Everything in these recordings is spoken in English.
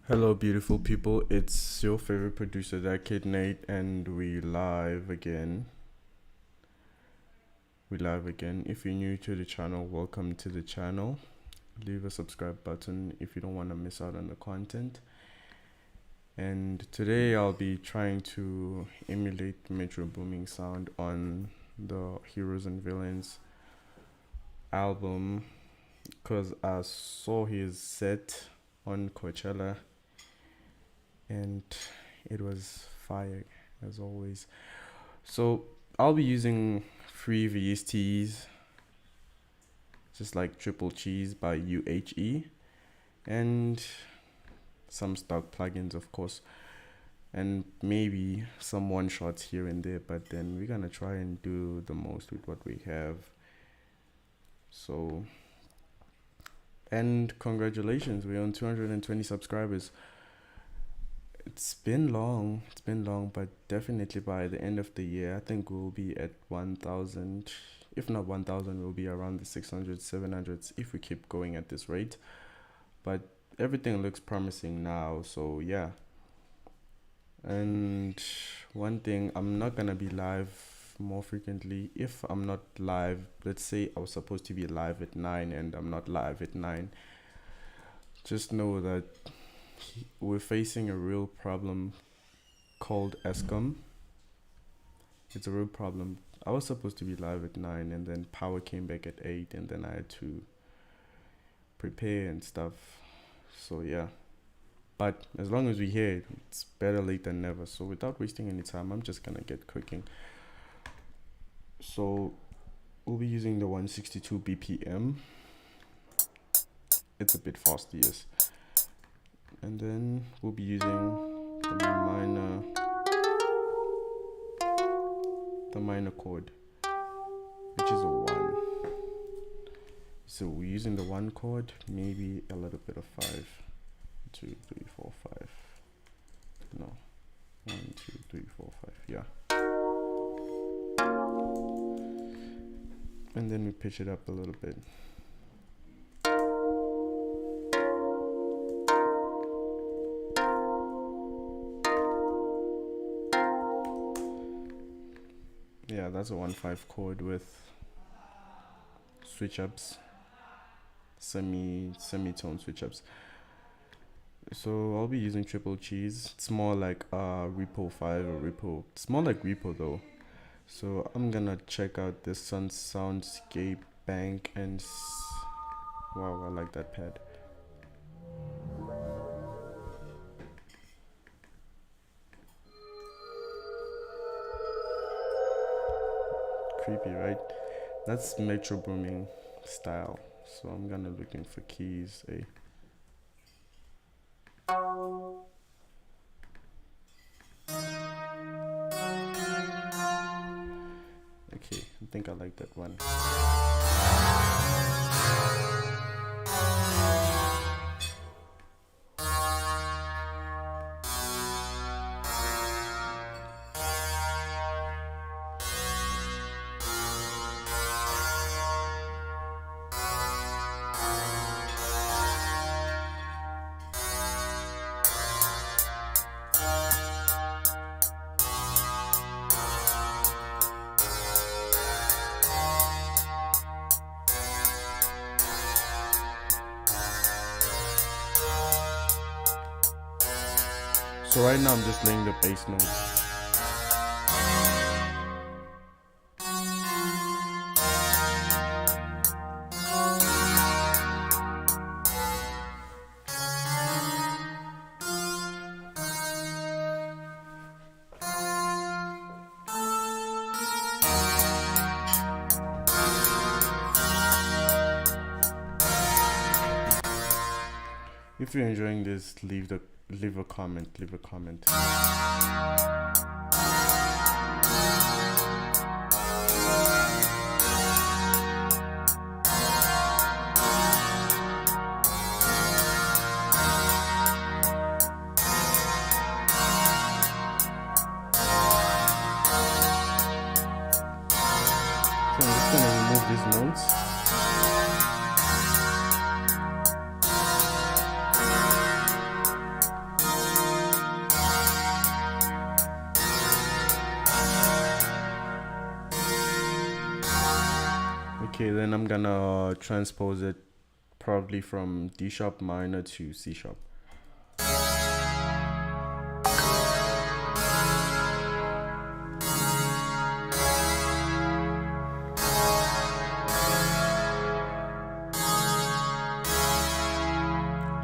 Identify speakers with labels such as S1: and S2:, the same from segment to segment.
S1: Hello, beautiful people. It's your favorite producer, that kid Nate, and we live again. If you're new to the channel, welcome to the channel. Leave a subscribe button if you don't want to miss out on the content. And today I'll be trying to emulate Metro Booming sound on the Heroes and Villains album because I saw his set on Coachella and it was fire as always. So I'll be using free VSTs, just like Triple Cheese by UHE, and some stock plugins, of course, and maybe some one shots here and there, but then we're gonna try and do the most with what we have. So, and congratulations, we're on 220 subscribers. It's been long, but definitely by the end of the year, I think we'll be at 1,000. If not 1,000, we'll be around the 600s, 700s if we keep going at this rate. But everything looks promising now, so yeah. And one thing, I'm not gonna be live more frequently. If I'm not live, let's say I was supposed to be live at 9 and I'm not live at 9, just know that we're facing a real problem called ESCOM. It's a real problem. I was supposed to be live at 9 and then power came back at 8 and then I had to prepare and stuff. So yeah. But as long as we're here, it's better late than never. So without wasting any time, I'm just gonna get cooking. So we'll be using the 162 BPM. It's a bit fast, yes. And then we'll be using the minor chord, which is a 1. So we're using the 1 chord, maybe a little bit of 5. 2, 3, 4, 5. No. 1, 2, 3, 4, 5. Yeah. And then we pitch it up a little bit. Yeah, that's a 1/5 chord with switch ups, semitone switch ups. So I'll be using Triple Cheese. It's more like Repo 5 or Repo. It's more like Repo though. So I'm gonna check out this Soundscape Bank and wow, I like that pad. Creepy, right? That's Metro Booming style. So I'm gonna looking for keys. Okay, I think I like that one. So right now I'm just laying the bass notes. If you're enjoying this, leave a comment. So I'm just gonna remove these notes. Okay, then I'm gonna transpose it probably from D sharp minor to C sharp.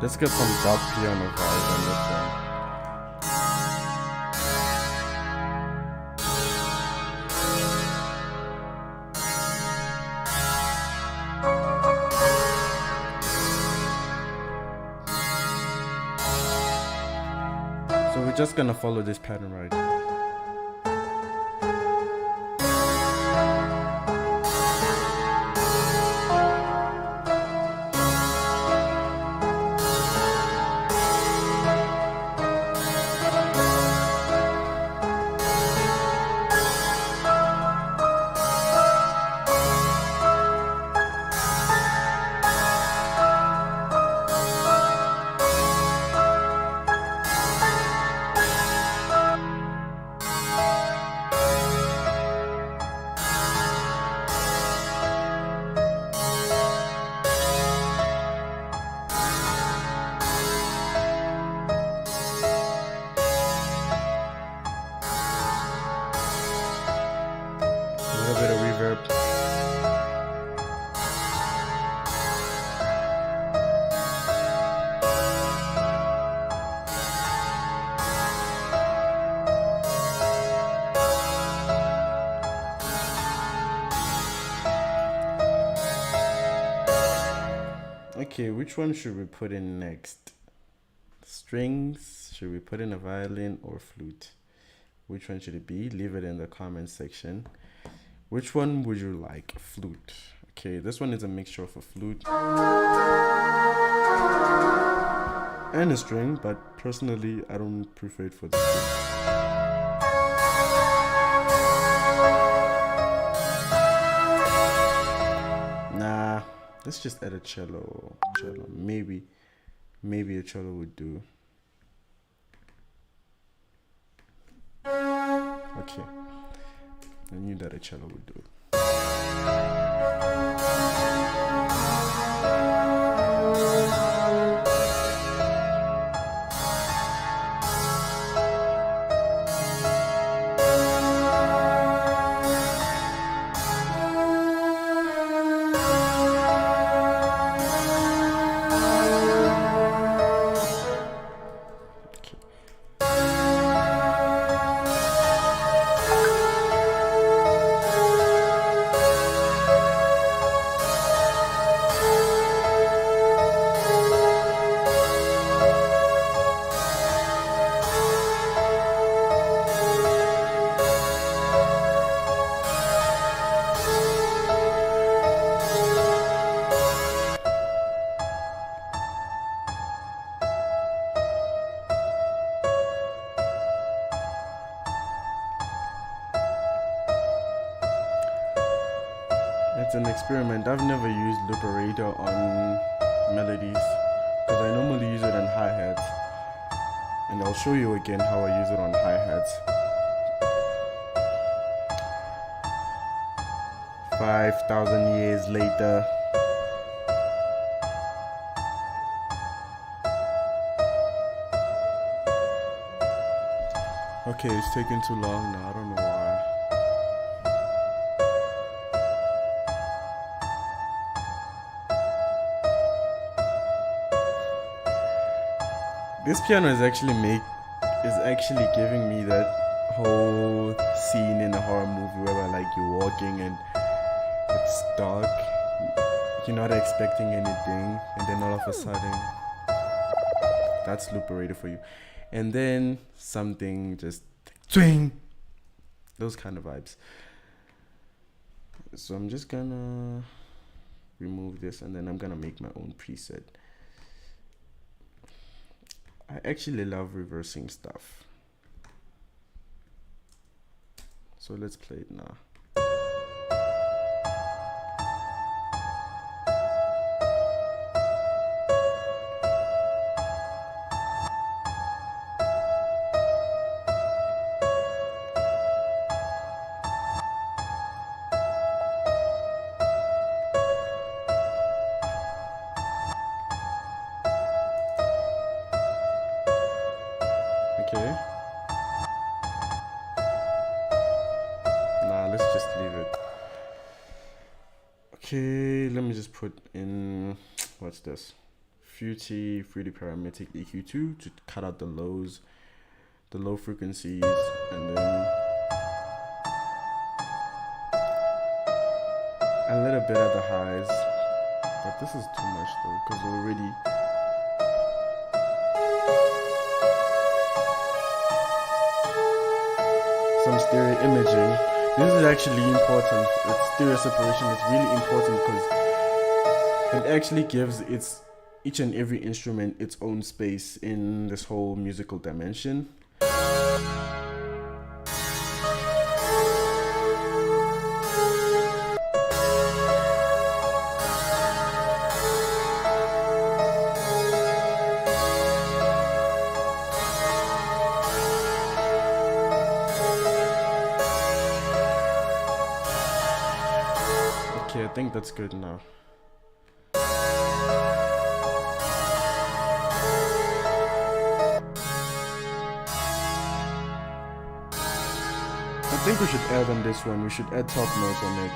S1: Let's get some dark piano vibes on this one. So we're just gonna follow this pattern right here. A little bit of reverb. Okay, which one should we put in next? Strings? Should we put in a violin or flute? Which one should it be? Leave it in the comment section. Which one would you like? Flute. Okay, this one is a mixture of a flute and a string, but personally I don't prefer it for the flute. Nah, let's just add a cello. Maybe a cello would do. Okay, I knew that a cello would do. It's an experiment. I've never used looperator on melodies because I normally use it on hi-hats, and I'll show you again how I use it on hi-hats. 5,000 years later. Okay, it's taking too long now. I don't know why. This piano is actually giving me that whole scene in a horror movie where like you're walking and it's dark, you're not expecting anything, and then all of a sudden that's looperator for you, and then something just swing, those kind of vibes. So I'm just gonna remove this and then I'm gonna make my own preset. I actually love reversing stuff, so let's play it now. Okay. Nah, let's just leave it. Okay, let me just put in, what's this? Fruity parametric EQ2 to cut out the lows, the low frequencies, and then a little bit at the highs. But this is too much though, because already some stereo imaging. This is actually important. It's stereo separation. It's really important because it actually gives each and every instrument its own space in this whole musical dimension. Okay, I think that's good now. I think we should add on this one, we should add top notes on it.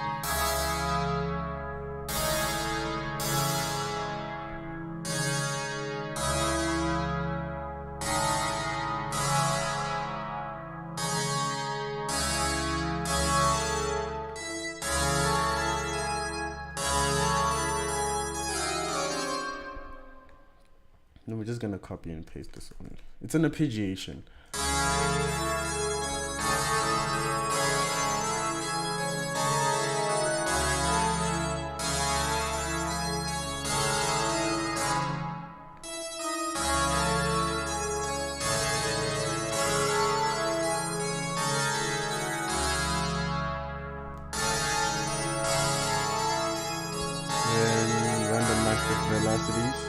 S1: No, we're just gonna copy and paste this one. It's an arpeggiation. And random max velocities.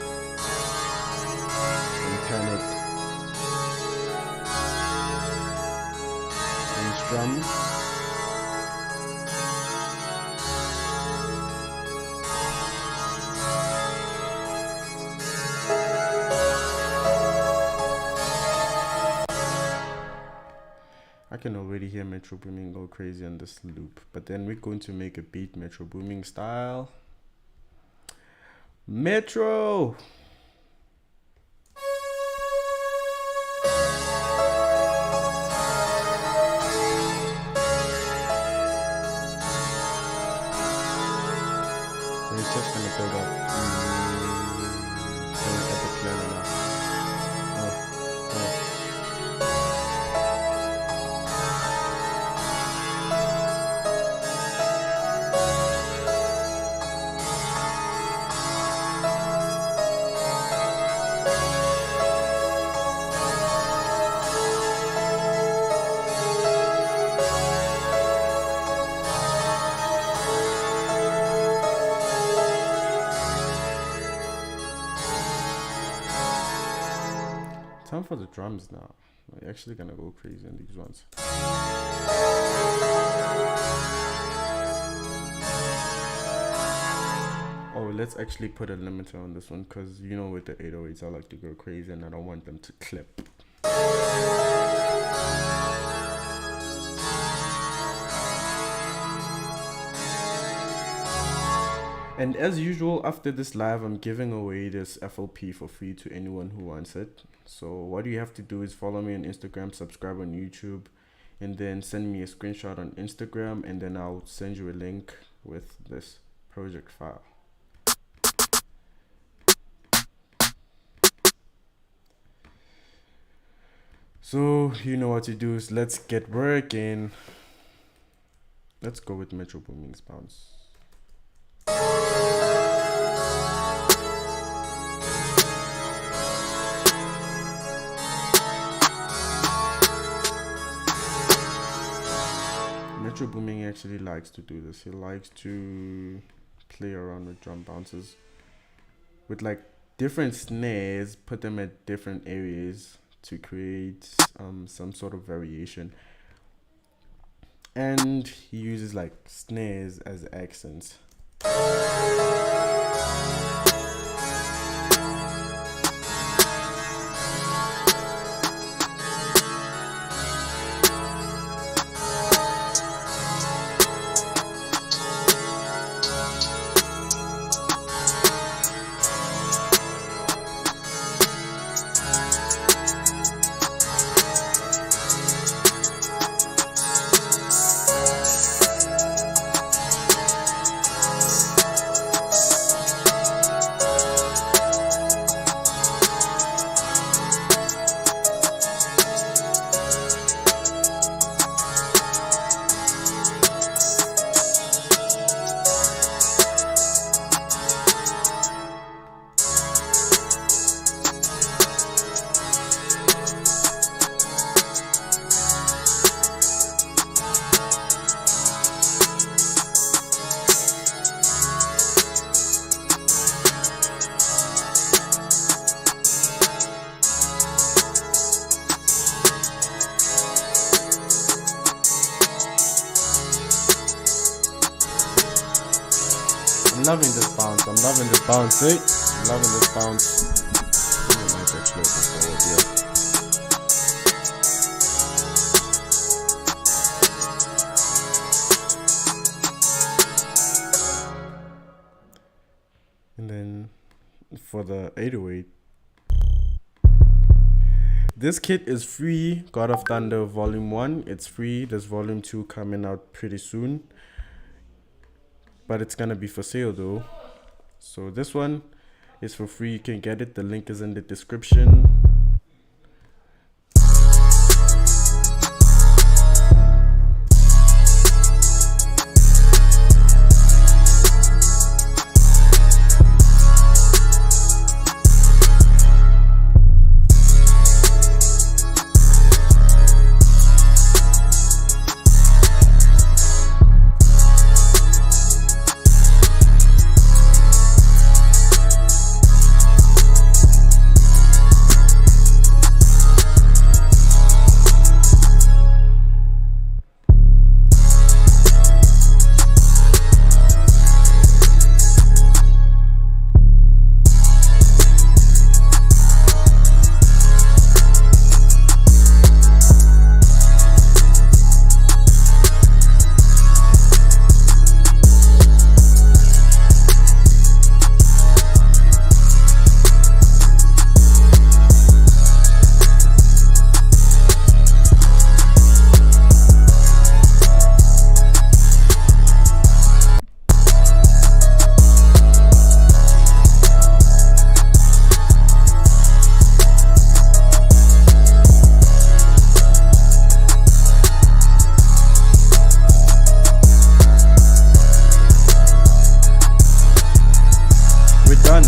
S1: Mechanic and strums. I can already hear Metro Booming go crazy on this loop, but then we're going to make a beat Metro Booming style. Metro! It's just gonna build up. At the piano now. Time for the drums now. We're actually gonna go crazy on these ones. Oh, let's actually put a limiter on this one because you know with the 808s I like to go crazy and I don't want them to clip. And as usual, after this live, I'm giving away this FLP for free to anyone who wants it. So what you have to do is follow me on Instagram, subscribe on YouTube, and then send me a screenshot on Instagram, and then I'll send you a link with this project file. So you know what to do, is let's get working. Let's go with Metro Booming's bounce. Metro Booming actually likes to do this. He likes to play around with drum bounces with like different snares, put them at different areas to create some sort of variation. And he uses like snares as accents. loving this bounce. I'm loving this bounce, eh? I'm loving this bounce. I might actually go forward here. And then for the 808, this kit is free. God of Thunder Volume 1, it's free. There's Volume 2 coming out pretty soon, but it's gonna be for sale though. So this one is for free. You can get it. The link is in the description.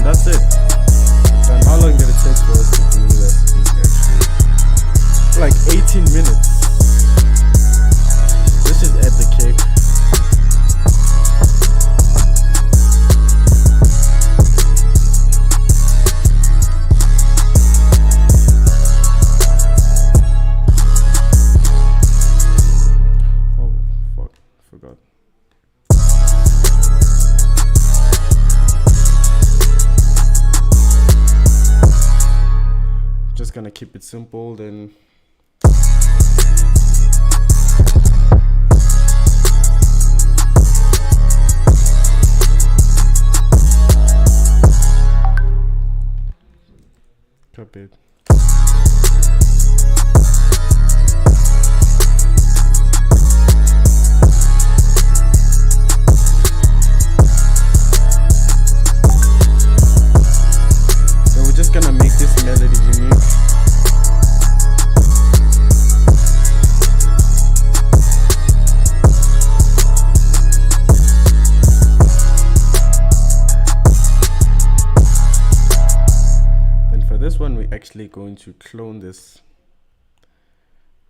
S1: That's it. And how long did it take for us to do that beat actually? Like 18 minutes. Let's just add the kick. Oh fuck, forgot. Just gonna keep it simple then. Cup it. So we're just gonna make this melody unique. This one we're actually going to clone this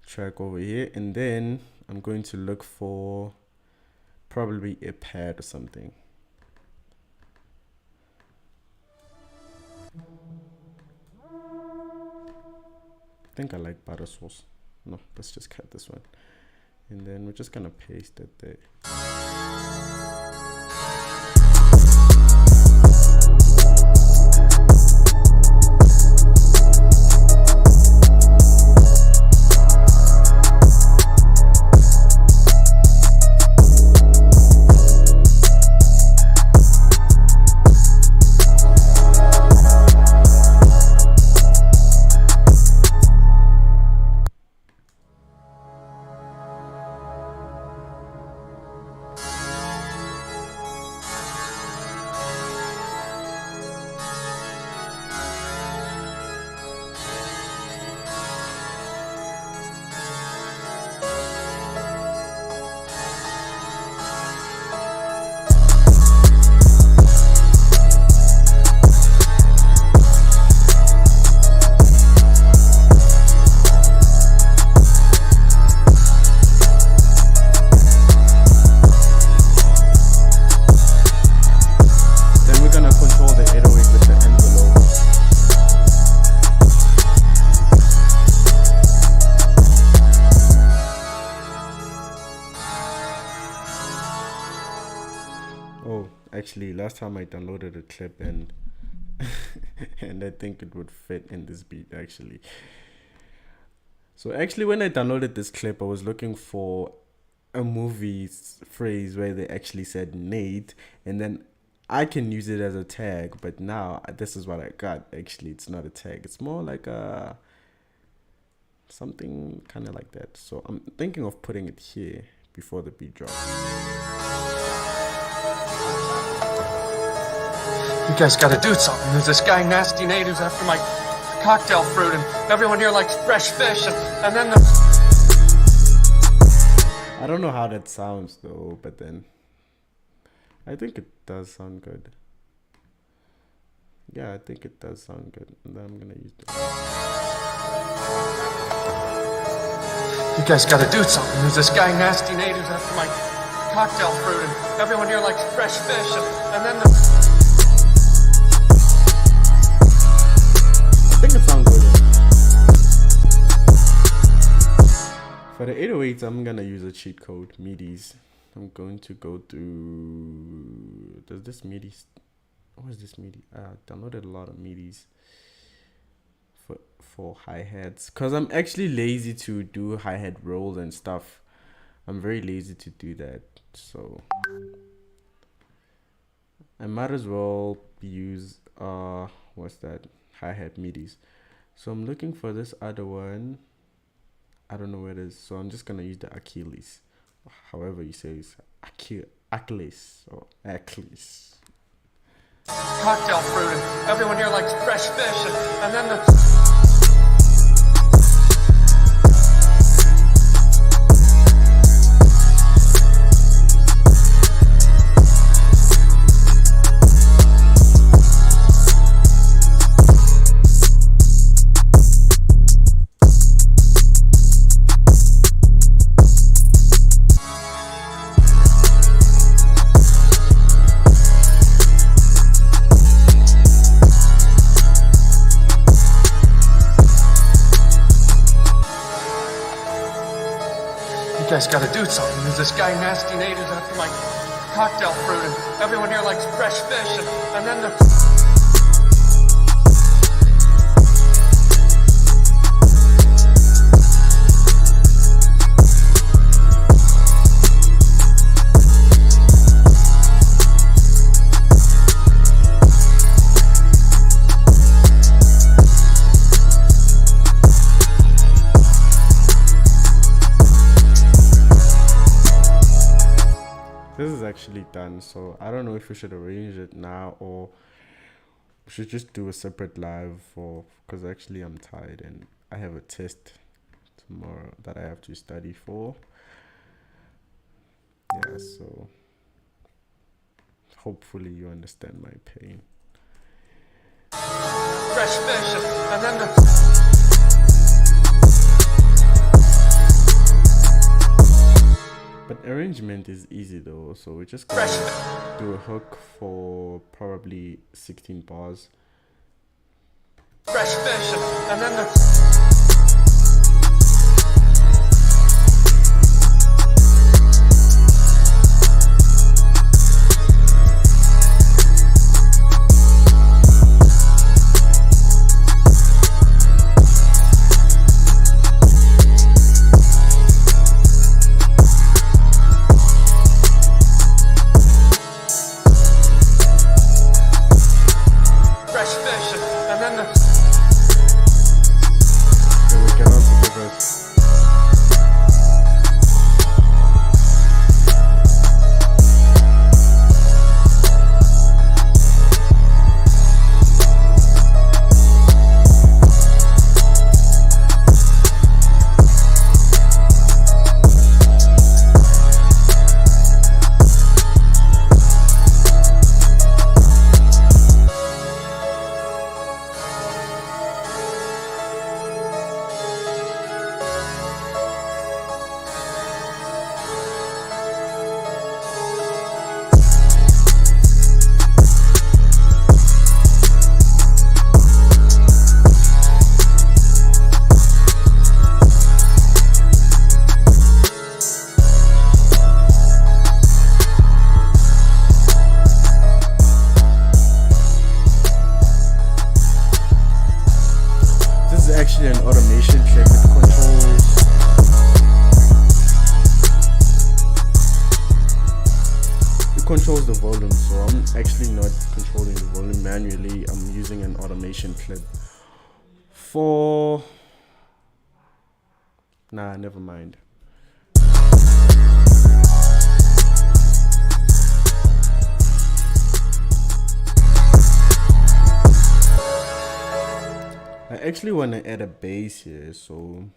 S1: track over here, and then I'm going to look for probably a pad or something. I think I like butter sauce. No, let's just cut this one, and then we're just gonna paste it there. Actually, last time I downloaded a clip and and I think it would fit in this beat actually. So actually, when I downloaded this clip, I was looking for a movie's phrase where they actually said Nate, and then I can use it as a tag. But now this is what I got. Actually, it's not a tag. It's more like a something kind of like that. So I'm thinking of putting it here before the beat drops.
S2: You guys gotta do something. There's this guy, Nasty Nate, who's after my cocktail fruit, and everyone here likes fresh fish, and then the...
S1: I don't know how that sounds though, but then I think it does sound good. Yeah, I think it does sound good. And then I'm gonna use it.
S2: You guys gotta do something. There's this guy, Nasty Nate, who's after my cocktail fruit, and everyone here likes fresh fish, and then the...
S1: I think it sounds good. For the 808s, I'm gonna use a cheat code, MIDIs. I'm going to go through. Does this MIDI? What is this MIDI? I downloaded a lot of MIDIs for hi-hats because I'm actually lazy to do hi-hat rolls and stuff. I'm very lazy to do that, so I might as well use what's that? Hi-hat MIDIs. So I'm looking for this other one. I don't know where it is, so I'm just gonna use the Achilles, however you say it's Achilles or Achilles.
S2: Cocktail fruit, and everyone here likes fresh fish, and then the... You guys gotta do something. There's this guy, Nasty Nate, who's after my cocktail fruit, and everyone here likes fresh fish, and then the...
S1: This is actually done, so I don't know if we should arrange it now or we should just do a separate live because actually I'm tired and I have a test tomorrow that I have to study for. Yeah, so hopefully you understand my pain.
S2: Fresh fish, and then the...
S1: But arrangement is easy though, so we're just gonna do a hook for probably 16 bars.
S2: Fresh fish, and then the...
S1: actually not controlling the volume manually. I'm using an automation clip for... Nah, never mind. I actually want to add a bass here, so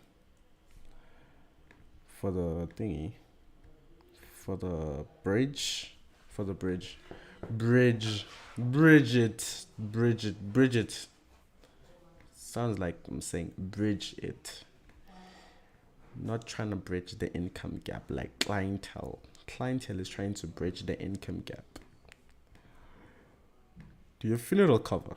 S1: for the thingy, for the bridge, Bridget. Sounds like I'm saying bridge it. Not trying to bridge the income gap like clientele. Clientele is trying to bridge the income gap. Do your funeral cover?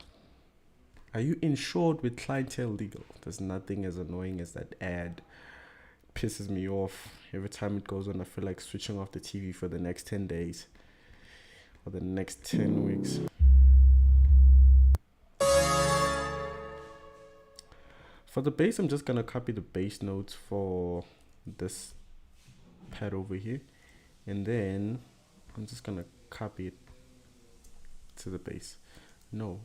S1: Are you insured with Clientele Legal? There's nothing as annoying as that ad. Pisses me off. Every time it goes on, I feel like switching off the TV for the next 10 days. Or the next 10 weeks. For the bass, I'm just going to copy the bass notes for this pad over here. And then I'm just going to copy it to the bass. No.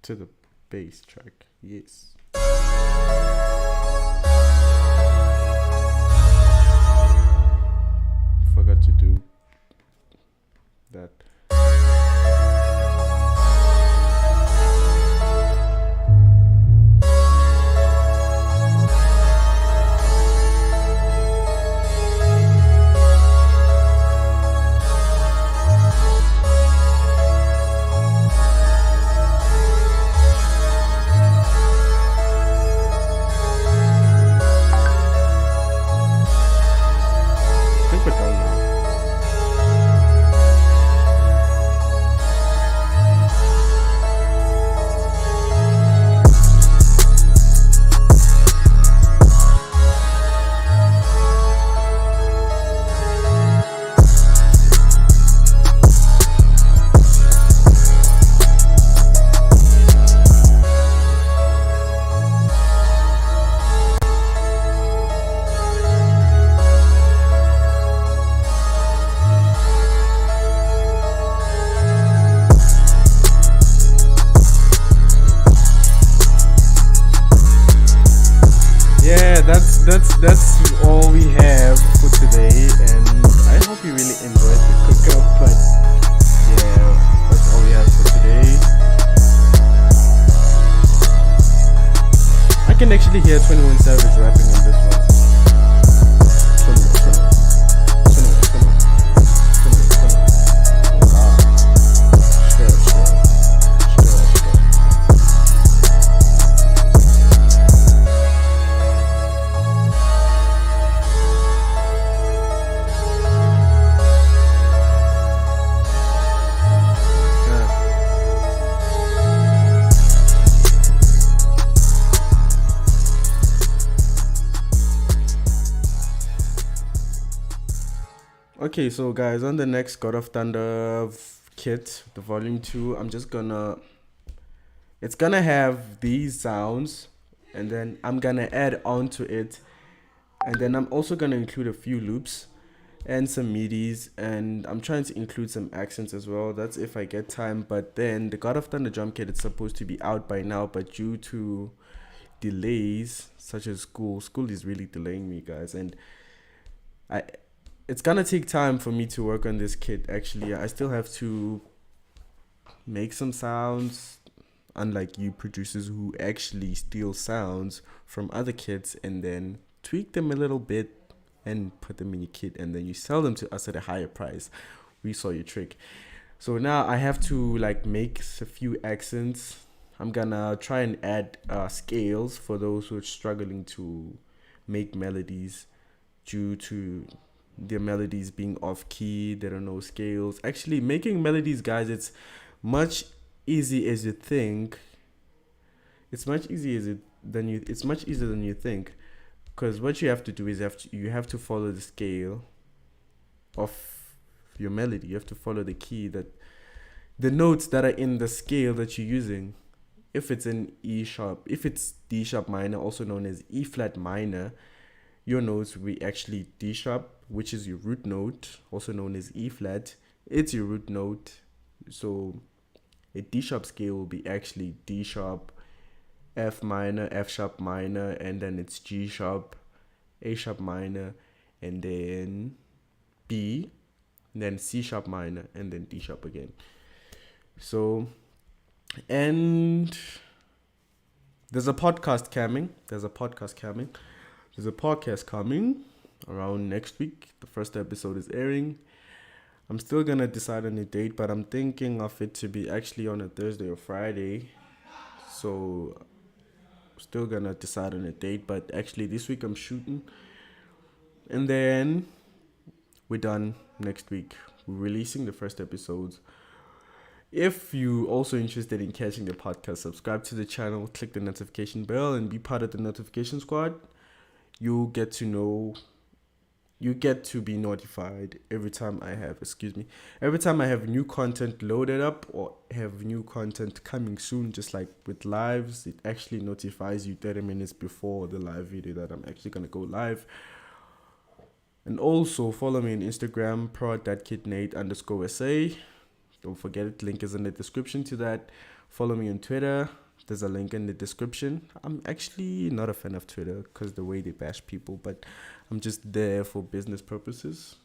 S1: To the bass track. Yes. Forgot to do that. That's all we have for today, and I hope you really enjoyed the cookup. But yeah, that's all we have for today. I can actually hear 21 Savage rapping on this one. 21. Okay, so guys, on the next God of Thunder kit, the volume 2, it's gonna have these sounds, and then I'm gonna add on to it, and then I'm also gonna include a few loops and some midis, and I'm trying to include some accents as well. That's if I get time. But then the God of Thunder drum kit is supposed to be out by now, but due to delays such as school is really delaying me, guys, and it's gonna take time for me to work on this kit. Actually, I still have to make some sounds, unlike you producers who actually steal sounds from other kits and then tweak them a little bit and put them in your kit, and then you sell them to us at a higher price. We saw your trick. So now I have to like make a few accents. I'm gonna try and add scales for those who are struggling to make melodies due to their melodies being off key. There are no scales. Actually, making melodies, guys, it's much easy as you think. It's much easier than you think, because what you have to do is you have to follow the scale of your melody. You have to follow the key, that the notes that are in the scale that you're using. If it's in E sharp, if it's D sharp minor, also known as E flat minor, your notes will be actually D sharp, which is your root note, also known as E flat. It's your root note. So a D sharp scale will be actually D sharp, F minor, F sharp minor, and then it's G sharp, A sharp minor, and then B, then C sharp minor, and then D sharp again. So, and there's a podcast coming. There's a podcast coming around next week. The first episode is airing. I'm still gonna decide on a date, but I'm thinking of it to be actually on a Thursday or Friday. So still gonna decide on a date, but actually this week I'm shooting. And then we're done next week. We're releasing the first episodes. If you also interested in catching the podcast, subscribe to the channel, click the notification bell, and be part of the notification squad. You get to be notified every time I have new content loaded up or have new content coming soon. Just like with lives, it actually notifies you 30 minutes before the live video that I'm actually going to go live. And also follow me on Instagram, prod.kidnate_SA. Don't forget it, link is in the description to that. Follow me on Twitter. There's a link in the description. I'm actually not a fan of Twitter because the way they bash people, but I'm just there for business purposes.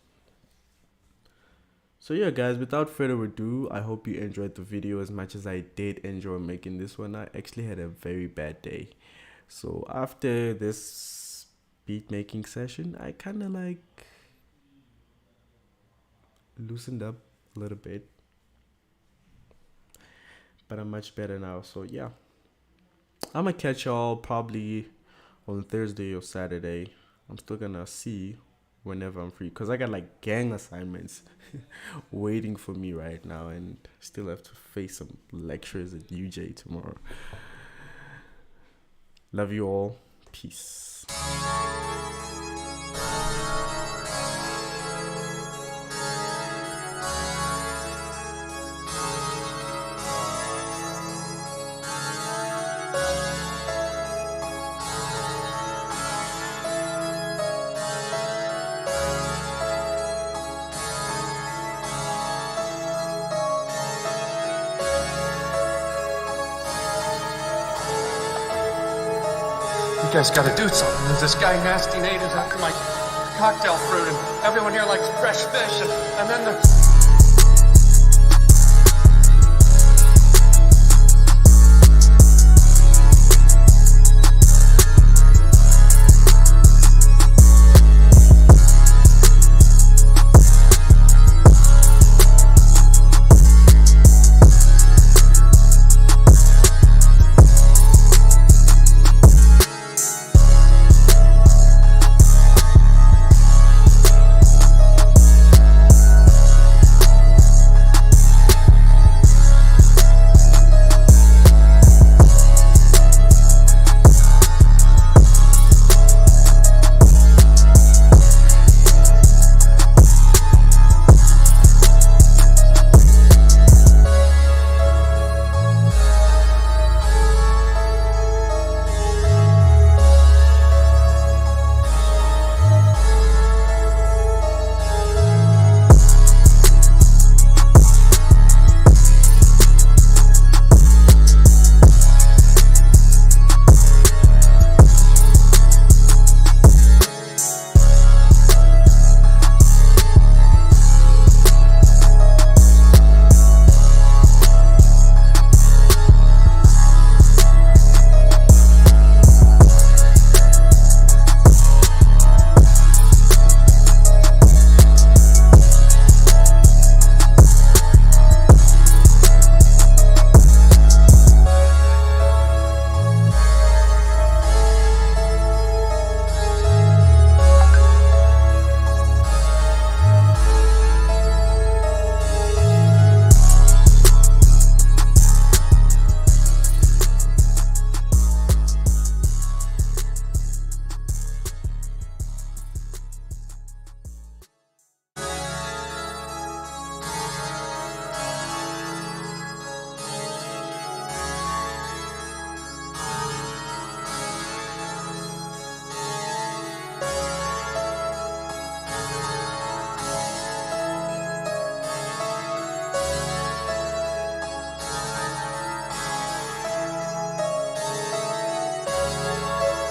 S1: So yeah, guys, without further ado, I hope you enjoyed the video as much as I did enjoy making this one. I actually had a very bad day. So after this beat making session, I kind of like loosened up a little bit. But I'm much better now. So yeah, I'm gonna catch y'all probably on Thursday or Saturday. I'm still gonna see whenever I'm free, because I got like gang assignments waiting for me right now, and still have to face some lectures at UJ tomorrow. Love you all. Peace.
S2: You guys gotta do something. There's this guy, Nasty Nate, who's after my cocktail fruit, and everyone here likes fresh fish, and then the...